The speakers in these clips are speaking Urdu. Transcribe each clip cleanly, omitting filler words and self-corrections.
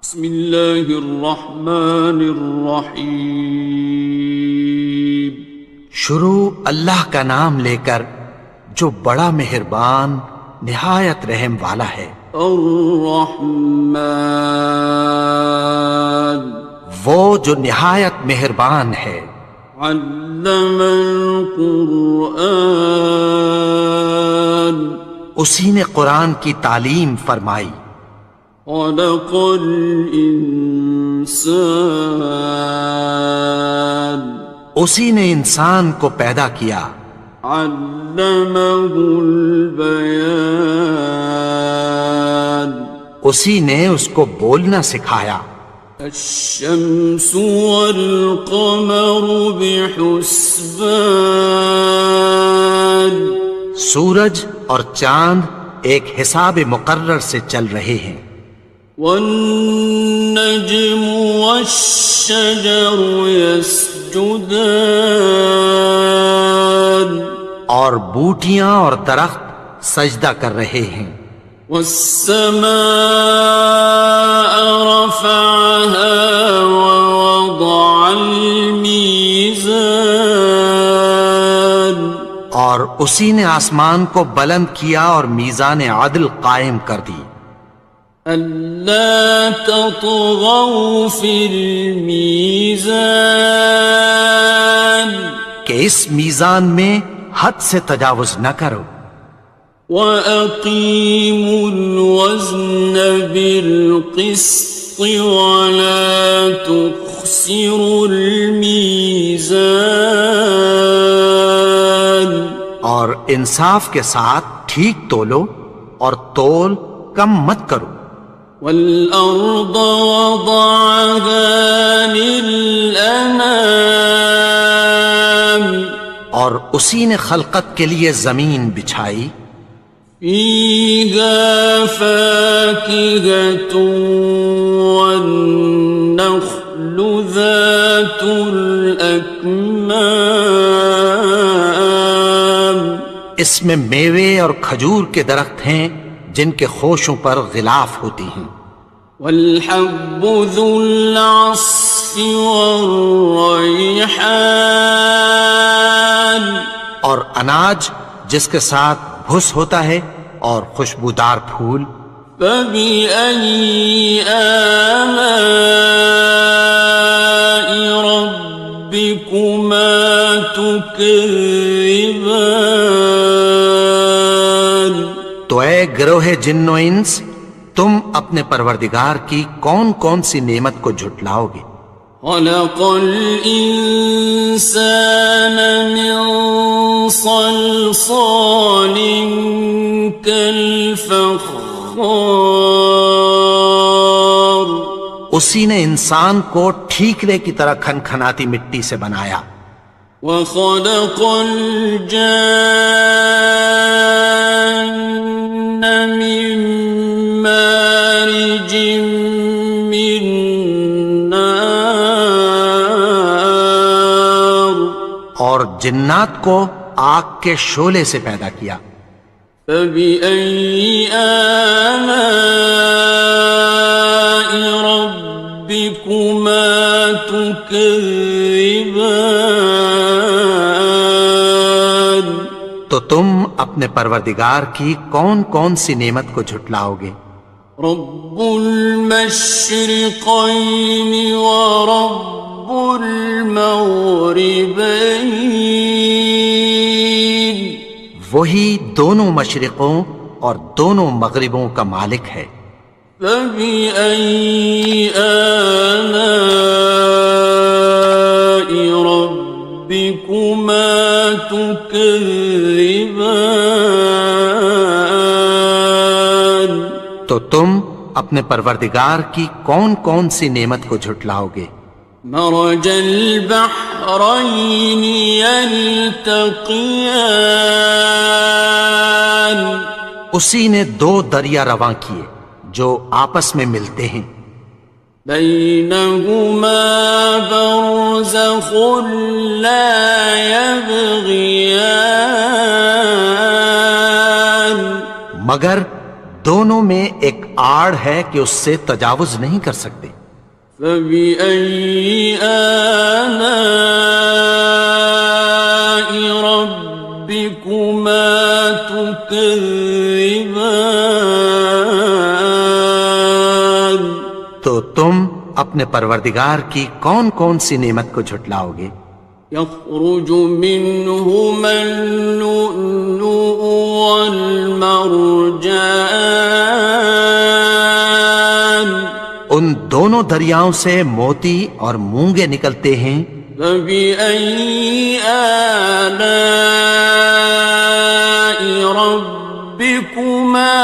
بسم اللہ الرحمن الرحیم۔ شروع اللہ کا نام لے کر جو بڑا مہربان نہایت رحم والا ہے۔ الرحمن، وہ جو نہایت مہربان ہے۔ علم القرآن، اسی نے قرآن کی تعلیم فرمائی۔ خلق الانسان، اسی نے انسان کو پیدا کیا۔ علمہ البیان، اسی نے اس کو بولنا سکھایا۔ الشمس والقمر بحسبان، سورج اور چاند ایک حساب مقرر سے چل رہے ہیں۔ والنجم والشجر يسجدان، اور بوٹیاں اور درخت سجدہ کر رہے ہیں۔ والسماء رفعها ووضع الميزان، اور اسی نے آسمان کو بلند کیا اور میزان عدل قائم کر دی۔ ألا تطغوا في الميزان، کہ اس میزان میں حد سے تجاوز نہ کرو۔ وَأَقِيمُوا الْوَزْنَ بِالْقِسْطِ وَلَا تُخْسِرُوا الْمِيزَانَ، اور انصاف کے ساتھ ٹھیک تولو اور تول کم مت کرو۔ وَالْأَرْضَ وَضَعَهَا لِلْأَنَامِ، اور اسی نے خلقت کے لیے زمین بچھائی۔ فِيهَا فَاكِهَةٌ وَالنَّخْلُ ذَاتُ الْأَكْمَامِ، اس میں میوے اور کھجور کے درخت ہیں جن کے خوشوں پر غلاف ہوتی ہیں۔ وَالْحَبُّ ذُو الْعَصْفِ وَالرَّيْحَانِ، اور اناج جس کے ساتھ بھس ہوتا ہے اور خوشبودار پھول۔ فَبِأَيِّ آلَاءِ رَبِّكُمَا تُكَذِّبَانِ، تو اے گروہ جن و انس، تم اپنے پروردگار کی کون کون سی نعمت کو جھٹلاؤ گے؟ خَلَقَ الْإِنسَانَ مِنْ صَلْصَالٍ كَالْفَخَّارِ، اسی نے انسان کو ٹھیکرے کی طرح کھنکھناتی مٹی سے بنایا۔ وَخَلَقَ الْجَانَّ مِن مَّارِجٍ مِّن نَّارٍ، اور جنات کو آگ کے شعلے سے پیدا کیا۔ فَبِأَيِّ آلَاءِ رَبِّكُمَا تُكَذِّبَانِ، تو تم اپنے پروردگار کی کون کون سی نعمت کو جھٹلاؤ گے؟ رب المشرقین ورب المغربین، وہی دونوں مشرقوں اور دونوں مغربوں کا مالک ہے۔ فَبِأَيِّ آلَاءِ رَبِّكُمَا تُكَذِّبَانِ، تو تم اپنے پروردگار کی کون کون سی نعمت کو جھٹلاؤ گے؟ مرج البحرین یلتقیان، اسی نے دو دریا رواں کیے جو آپس میں ملتے ہیں۔ بینہما برزخ لا یبغیان، مگر دونوں میں ایک آڑ ہے کہ اس سے تجاوز نہیں کر سکتے۔ فبأي آلاء ربكما تكذبان؟ تو تم اپنے پروردگار کی کون کون سی نعمت کو جھٹلاؤ گے؟ يخرج منهما اللؤلؤ والمرجان، ان دونوں دریاؤں سے موتی اور مونگے نکلتے ہیں۔ فبأي آلاء ربكما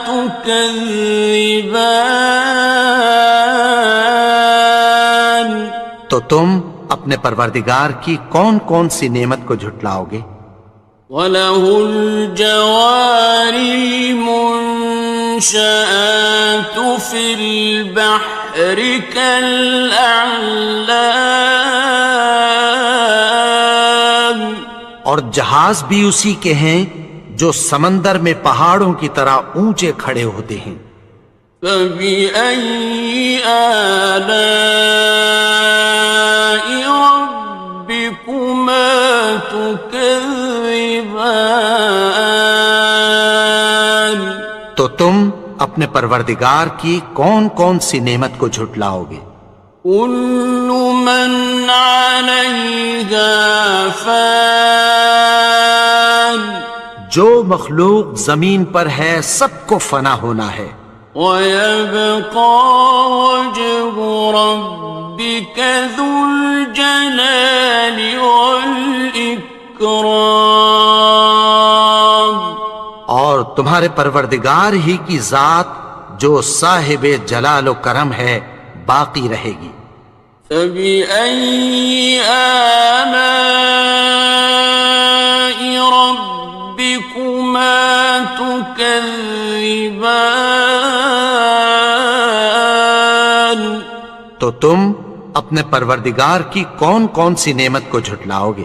تكذبان؟ تو تم اپنے پروردگار کی کون کون سی نعمت کو جھٹلاؤ گے؟ وَلَهُ الْجَوَارِ الْمُنشَآتُ فِي الْبَحْرِ كَالْأَعْلَامِ، اور جہاز بھی اسی کے ہیں جو سمندر میں پہاڑوں کی طرح اونچے کھڑے ہوتے ہیں۔ فَبِأَيِّ آلَاءِ رَبِّكُمَا تُكَذِّبَانِ؟ تو تم اپنے پروردگار کی کون کون سی نعمت کو جھٹلاؤ گے؟ كُلُّ مَنْ عَلَيْهَا فَانٍ، جو مخلوق زمین پر ہے سب کو فنا ہونا ہے۔ وَيَبْقَى وَجْهُ رَبِّكَ ذُو الْجَلَالِ وَالْإِكْرَامِ، اور تمہارے پروردگار ہی کی ذات جو صاحب جلال و کرم ہے باقی رہے گی۔ فَبِأَيِّ آلَاءِ رَبِّكُمَا تُكَذِّبَانِ؟ تو تم اپنے پروردگار کی کون کون سی نعمت کو جھٹلاؤ گے؟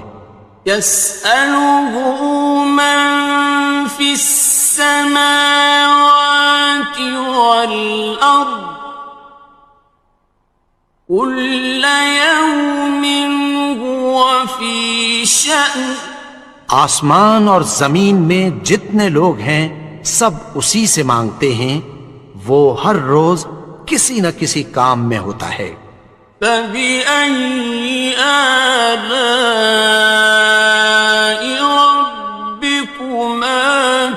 يَسْأَلُهُ مَن فِي السَّمَاوَاتِ وَالْأَرْضِ كُلَّ يَوْمٍ هُوَ فِي شَأْنٍ، آسمان اور زمین میں جتنے لوگ ہیں سب اسی سے مانگتے ہیں، وہ ہر روز کسی نہ کسی کام میں ہوتا ہے۔ فَبِأَيِّ آلَاءِ رَبِّكُمَا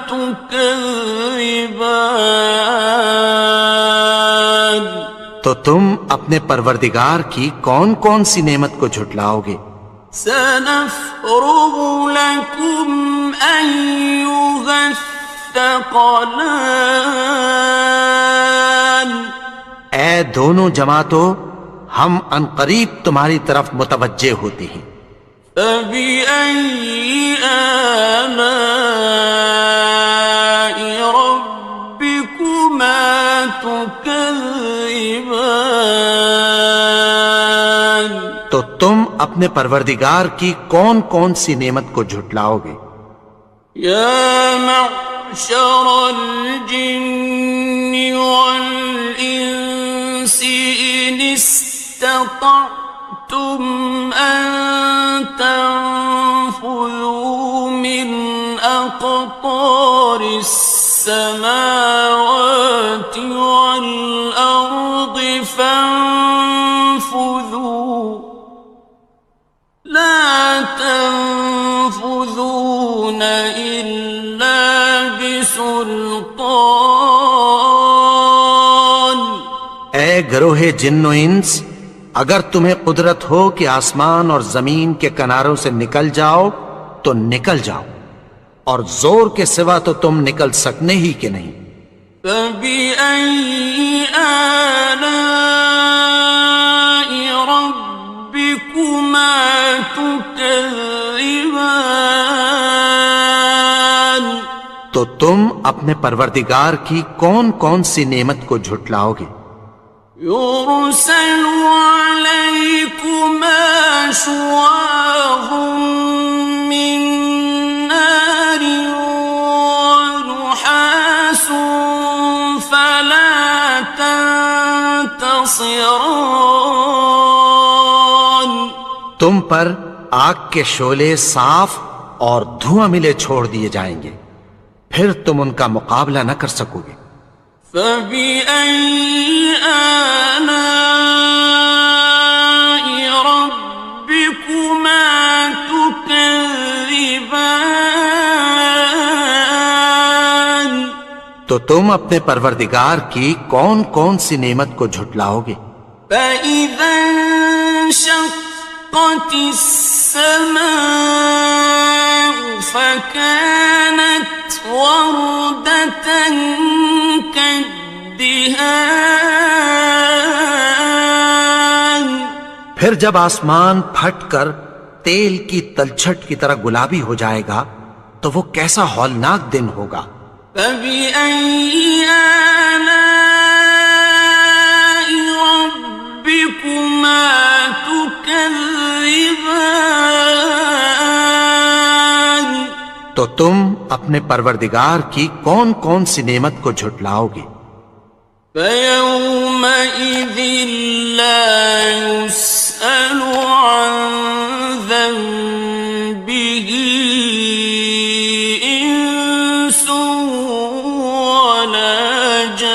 تُكَذِّبَانِ؟ تو تم اپنے پروردگار کی کون کون سی نعمت کو جھٹلاؤ گے؟ سَنَفْرُغُ لَكُمْ أَيُّهَ الثَّقَلَانِ، اے دونوں جماعتوں، ہم عنقریب تمہاری طرف متوجہ ہوتے ہیں۔ فَبِأَيِّ آلَاءِ رَبِّكُمَا تُكَذِّبَانِ؟ تو تم اپنے پروردگار کی کون کون سی نعمت کو جھٹلاؤ گے؟ يَا مَعْشَرَ الْجِنِّ وَالْإِنسِ إِنِ اسْتَطَعْتُمْ أَن تَنفُذُوا مِنْ أَقْطَارِ السَّمَاوَاتِ وَالْأَرْضِ فَانفُذُوا لَا تَنفُذُونَ إِلَّا بِسُلْطَانٍ۔ اے گروہ جن و انس، اگر تمہیں قدرت ہو کہ آسمان اور زمین کے کناروں سے نکل جاؤ تو نکل جاؤ، اور زور کے سوا تو تم نکل سکنے ہی کہ نہیں۔ فَبِأَيِّ آلَاءِ رَبِّكُمَا تُكَذِّبَانِ؟ تو تم اپنے پروردگار کی کون کون سی نعمت کو جھٹلاؤ گے؟ يُرْسَلُ عَلَيْكُمَا شُوَاظٌ مِّن نَّارٍ وَنُحَاسٌ فَلَا ينتصران تم پر آگ کے شعلے صاف اور دھواں ملے چھوڑ دیے جائیں گے، پھر تم ان کا مقابلہ نہ کر سکو گے۔ فبأي آلاء ربكما تكذبان تو تم اپنے پروردگار کی کون کون سی نعمت کو جھٹلاؤ گے؟ فإذا انشقت السماء فكانت وردة كالدهان پھر جب آسمان پھٹ کر تیل کی تلچھٹ کی طرح گلابی ہو جائے گا تو وہ کیسا ہولناک دن ہوگا۔ فبأي آلاء ربكما تكذبان تو تم اپنے پروردگار کی کون کون سی نعمت کو جھٹلاؤ گے؟ فيومئذ لا يسأل عن ذنبه إنس ولا جان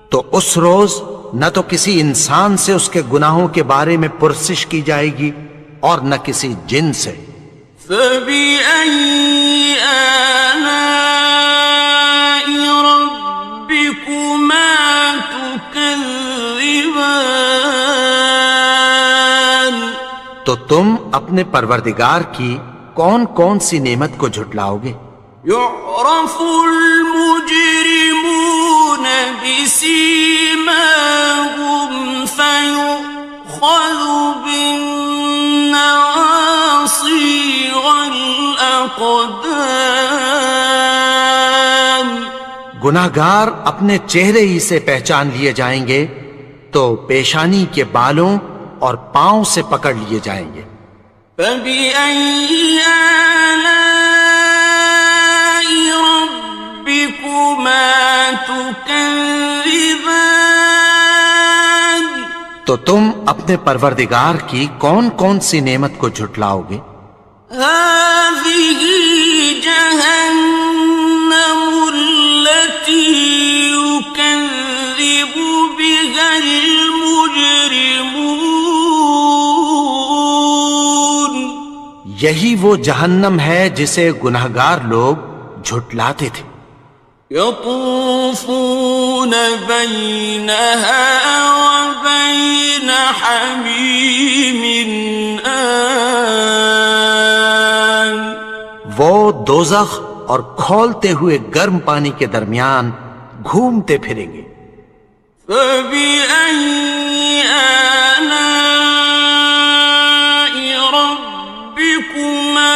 تو اس روز نہ تو کسی انسان سے اس کے گناہوں کے بارے میں پرسش کی جائے گی اور نہ کسی جن سے۔ فبأي آلاء ربكما تكذبان تو تم اپنے پروردگار کی کون کون سی نعمت کو جھٹلاؤ گے؟ يعرف المجرمون بسيماهم فيؤخذ بالنواصي والأقدام گناہگار اپنے چہرے ہی سے پہچان لیے جائیں گے تو پیشانی کے بالوں اور پاؤں سے پکڑ لیے جائیں گے۔ فبأي آلاء ربكما تكذبان تو تم اپنے پروردگار کی کون کون سی نعمت کو جھٹلاؤ گے؟ هذه جهنم التي يكذب بها المجرمون یہی وہ جہنم ہے جسے گناہگار لوگ جھٹلاتے تھے۔ يطوفون بينها وبين حميم آن وہ دوزخ اور کھولتے ہوئے گرم پانی کے درمیان گھومتے پھریں گے۔ فبأي آلاء ربكما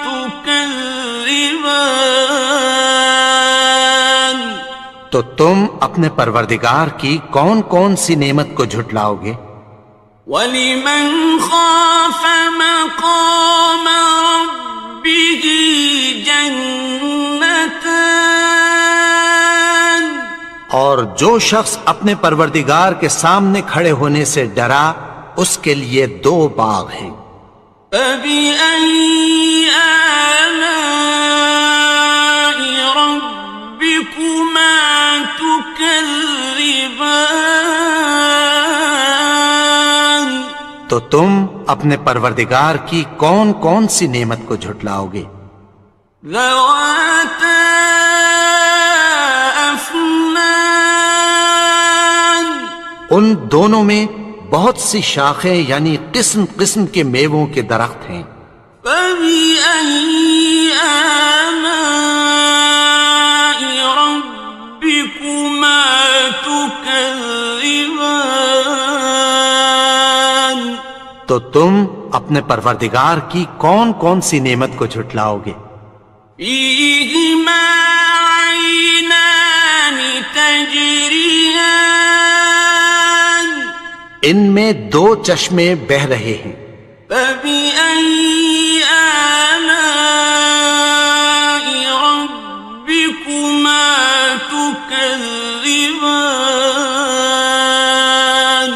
تكذبان تو تم اپنے پروردگار کی کون کون سی نعمت کو جھٹلاؤ گے؟ وَلِمَنْ خَافَ مَقَامَ رَبِّهِ جَنَّتَانِ اور جو شخص اپنے پروردگار کے سامنے کھڑے ہونے سے ڈرا اس کے لیے دو باغ ہیں۔ فَبِأَيِّ آلَاءِ رَبِّكُمَا تُكَذِّبَانِ تو تم اپنے پروردگار کی کون کون سی نعمت کو جھٹلاؤ گے؟ ذَوَاتَا أَفْنَانٍ ان دونوں میں بہت سی شاخیں یعنی قسم قسم کے میووں کے درخت ہیں۔ فَبِأَيِّ آلَاءِ رَبِّكُمَا تُكَذِّبَانِ تو تم اپنے پروردگار کی کون کون سی نعمت کو جھٹلاؤ گے؟ فِيهِمَا عَيْنَانِ تَجْرِيَانِ ان میں دو چشمے بہہ رہے ہیں۔ فَبِأَيِّ آلَاءِ رَبِّكُمَا تُكَذِّبَانِ تكذبان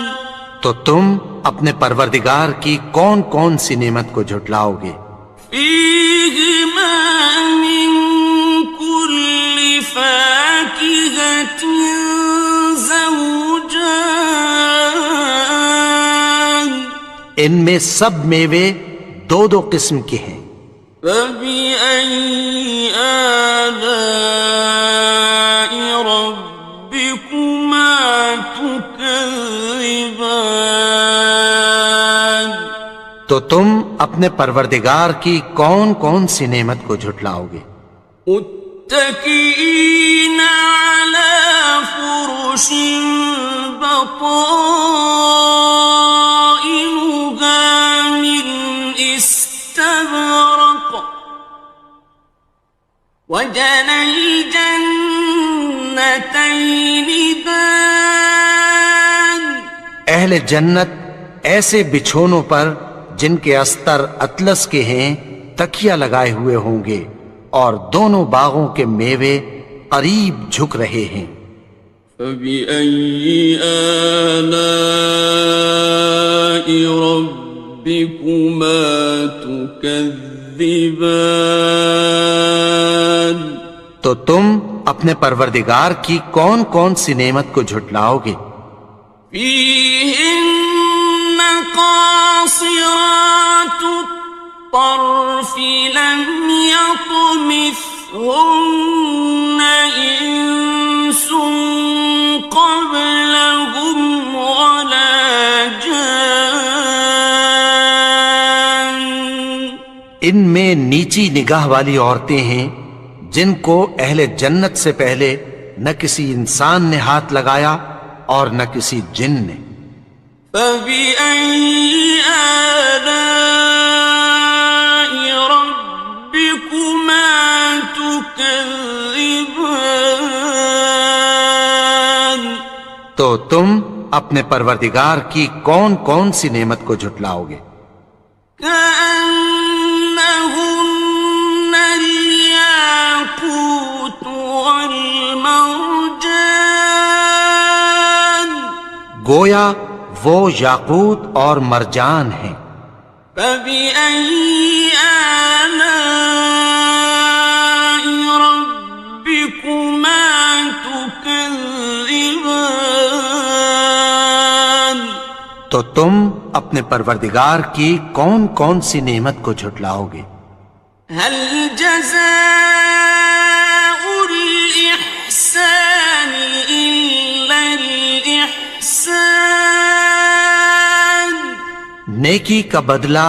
تو تم اپنے پروردگار کی کون کون سی نعمت کو جھٹلاؤ گے؟ فيهما من كل فاكهة زوجان ان میں سب میوے دو دو قسم کے ہیں۔ فبأي آلاء ربكما تكذبان تو تم اپنے پروردگار کی کون کون سی نعمت کو جھٹلاؤ گے؟ متكئين على فرش بطائنها من استبرق وجنى الجنتين دان اہل جنت ایسے بچھونوں پر جن کے استر اطلس کے ہیں تکیہ لگائے ہوئے ہوں گے، اور دونوں باغوں کے میوے قریب جھک رہے ہیں۔ فبأي آلاء ربكما تكذبان تو تم اپنے پروردگار کی کون کون سی نعمت کو جھٹلاؤ گے؟ فيهن قاصرات الطرف لم يطمثهن إنس قبلهم ولا جان ان میں نیچی نگاہ والی عورتیں ہیں جن کو اہل جنت سے پہلے نہ کسی انسان نے ہاتھ لگایا اور نہ کسی جن نے۔ فبأي آلاء ربكما تكذبان تو تم اپنے پروردگار کی کون کون سی نعمت کو جھٹلاؤ گے؟ كأنهن الياقوت والمرجان گویا وہ یاقوت اور مرجان ہیں۔ فبأي آلاء ربكما تكذبان تو تم اپنے پروردگار کی کون کون سی نعمت کو جھٹلاؤ گے؟ هل جزاء الإحسان إلا الإحسان نیکی کا بدلہ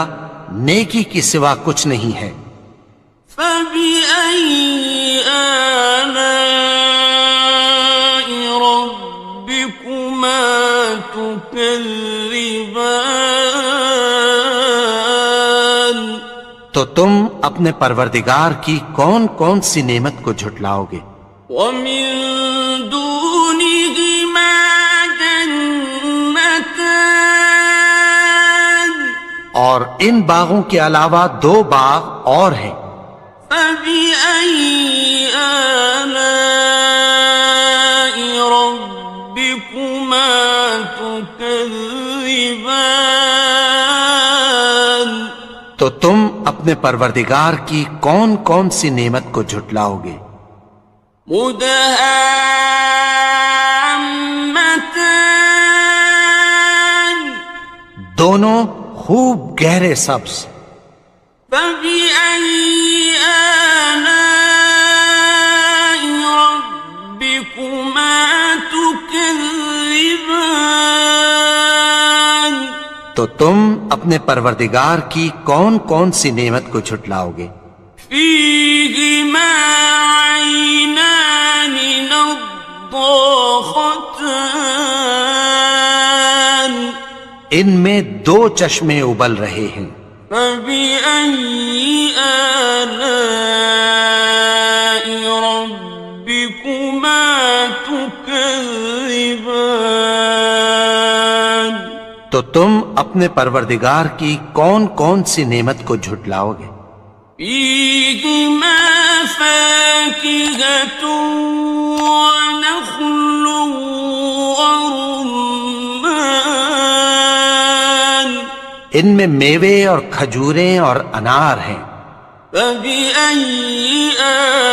نیکی کی سوا کچھ نہیں ہے۔ فبأي آلاء ربكما تكذبان تو تم اپنے پروردگار کی کون کون سی نعمت کو جھٹلاؤ گے؟ ومن دونهما جنتان اور ان باغوں کے علاوہ دو باغ اور ہیں۔ فبأي آلاء ربكما تكذبان تو تم اپنے پروردگار کی کون کون سی نعمت کو جھٹلاؤ گے؟ مدهامتان دونوں خوب گہرے سبز۔ فبأي آلاء ربكما تكذبان تو تم اپنے پروردگار کی کون کون سی نعمت کو جھٹلاؤ گے؟ فيهما عينان نضاختان ان میں دو چشمے ابل رہے ہیں۔ فبأي آلاء ربكما تكذبان تو تم اپنے پروردگار کی کون کون سی نعمت کو جھٹلاؤ گے؟ فيهما فاكهة ونخل ورمان ان میں میوے اور کھجوریں اور انار ہیں. فبأي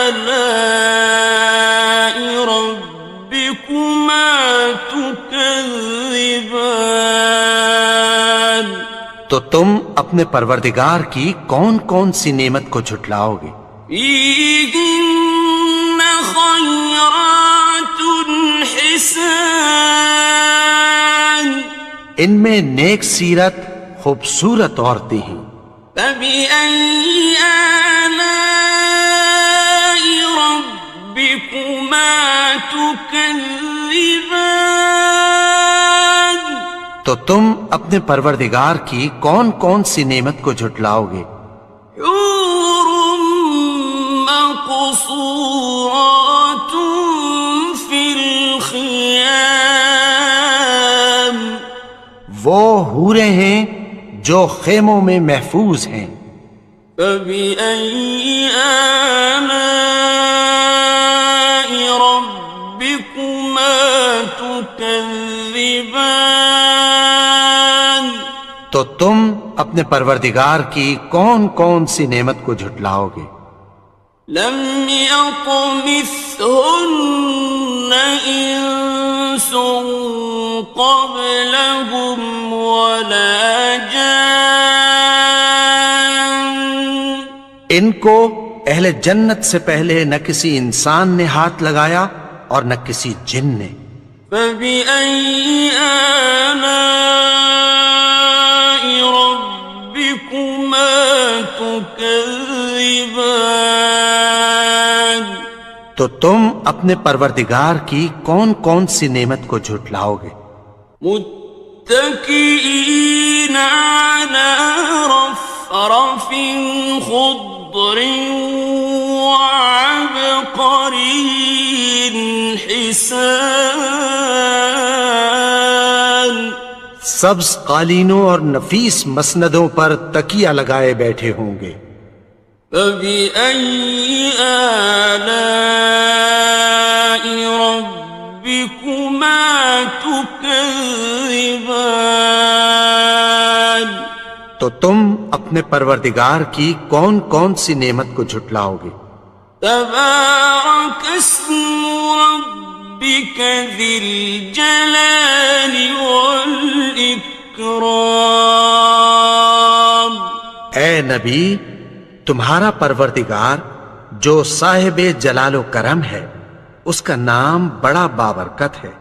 آلاء ربكما تكذبان تو تم اپنے پروردگار کی کون کون سی نعمت کو جھٹلاؤ گے؟ فيهن خيرات حسان ان میں نیک سیرت خوبصورت عورتیں ہیں. فبأي آلاء ربكما تكذبان تو تم اپنے پروردگار کی کون کون سی نعمت کو جھٹلاؤ گے؟ حور مقصورات في الخيام وہ حوریں ہیں جو خیموں میں محفوظ ہیں. فبأي آلاء ربكما تكذبان تو تم اپنے پروردگار کی کون کون سی نعمت کو جھٹلاؤ گے؟ لم يطمثهن إنس قبلهم ولا جان ان کو اہل جنت سے پہلے نہ کسی انسان نے ہاتھ لگایا اور نہ کسی جن نے. فبأي آلاء ربكما تكذبان تو تم اپنے پروردگار کی کون کون سی نعمت کو جھٹلاؤ گے؟ متكئين على رفرف خضر وعبقري حسان سبز قالینوں اور نفیس مسندوں پر تکیہ لگائے بیٹھے ہوں گے. فبأي آلاء ربكما تكذبان تو تم اپنے پروردگار کی کون کون سی نعمت کو جھٹلاؤ گے؟ تبارك اسم ربك ذي الجلال والإكرام اے نبی، تمہارا پروردگار جو صاحب جلال و کرم ہے، اس کا نام بڑا بابرکت ہے.